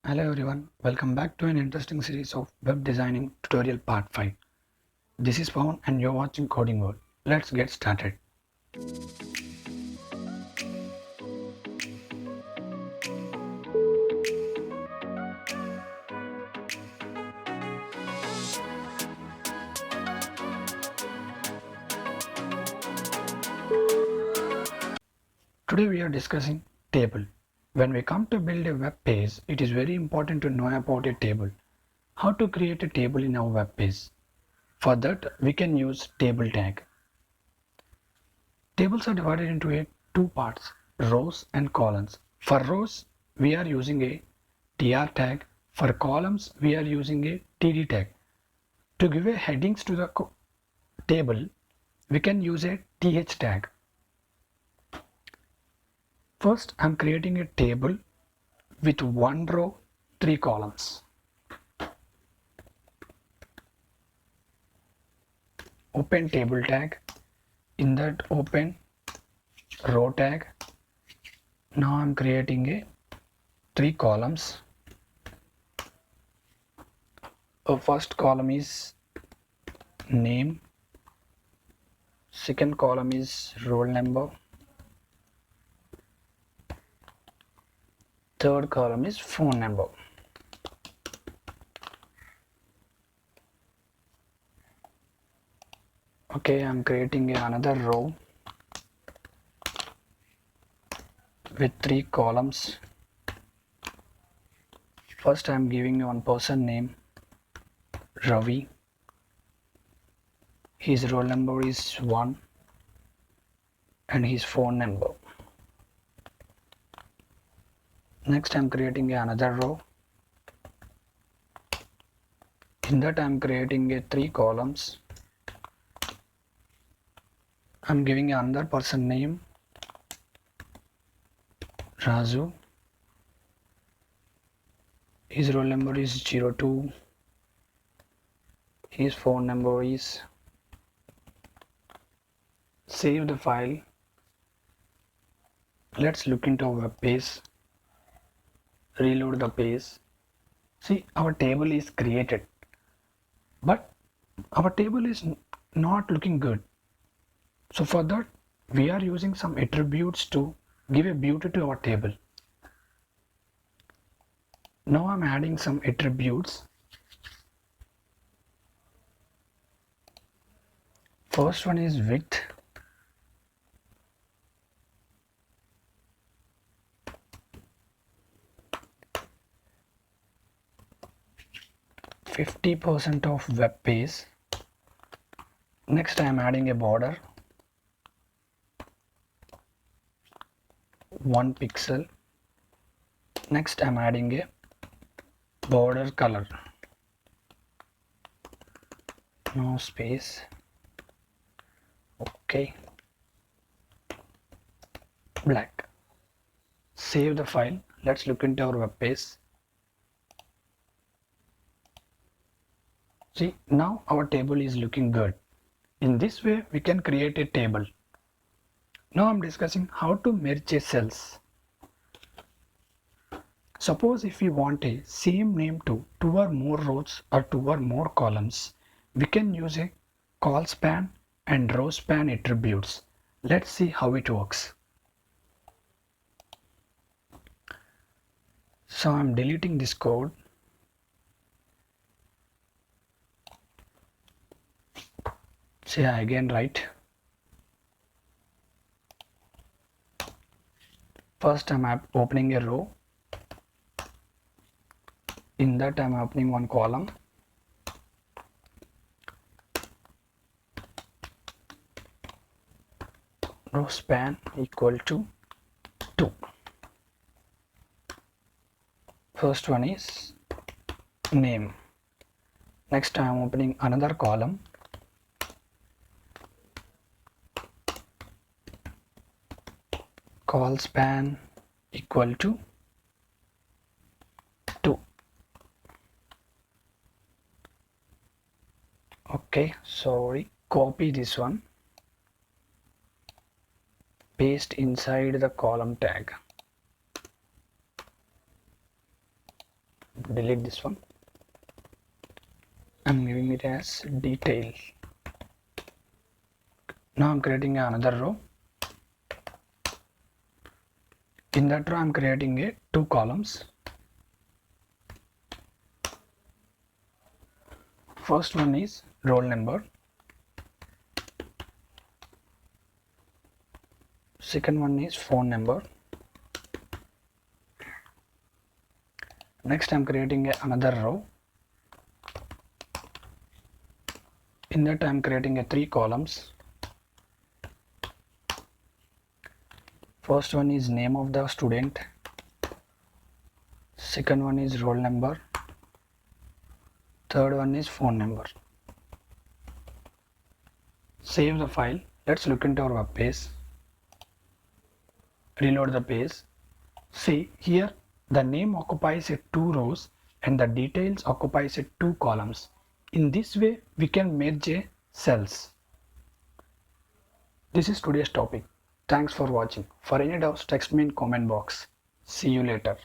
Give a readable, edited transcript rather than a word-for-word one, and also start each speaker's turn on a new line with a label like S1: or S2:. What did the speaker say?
S1: Hello everyone, welcome back to an interesting series of web designing tutorial part 5. This is Pawan and you're watching Coding World. Let's get started. Today we are discussing table. When we come to build a web page, it is very important to know about a table. How to create a table in our web page. For that, we can use table tag. Tables are divided into two parts, rows and columns. For rows, we are using a tr tag. For columns, we are using a td tag. To give a headings to the table, we can use a th tag. First, I'm creating a table with one row, three columns. Open table tag. In that, open row tag. Now I'm creating a three columns. A first column is name. Second column is roll number. Third column is phone number. Okay, I'm creating another row with three columns. First, I'm giving one person name Ravi. His roll number is 1 and his phone number. Next, I'm creating another row. In that, I'm creating three columns. I'm giving another person name Raju. His roll number is 02. His phone number is. Save the file. Let's look into our web page. Reload the page. See, our table is created, but our table is not looking good. So for that, we are using some attributes to give a beauty to our table. Now I'm adding some attributes. First one is width. %50 of web page. Next, I am adding a border, 1 pixel. Next, I am adding a border color, no space. Okay, black. Save the file. Let's look into our web page. See, now our table is looking good. In this way, we can create a table. Now I'm discussing how to merge a cells. Suppose if we want a same name to two or more rows or two or more columns, we can use a col span and row span attributes. Let's see how it works. So I'm deleting this code. Say again write. First I'm opening a row. In that I'm opening one column. Row span equal to 2. First one is name. Next I am opening another column. Col span equal to 2. Okay, sorry, copy this one, paste inside the column tag. delete this one. I'm giving it as detail. Now I'm creating another row. In that row I'm creating two columns. First one is roll number. Second one is phone number. Next I'm creating another row. In that I'm creating three columns. First one is name of the student. Second one is roll number. Third one is phone number. Save the file. Let's look into our web page. Reload the page. See here the name occupies two rows and the details occupies two columns. In this way we can merge cells. This is today's topic. Thanks for watching. For any doubts text me in comment box. See you later.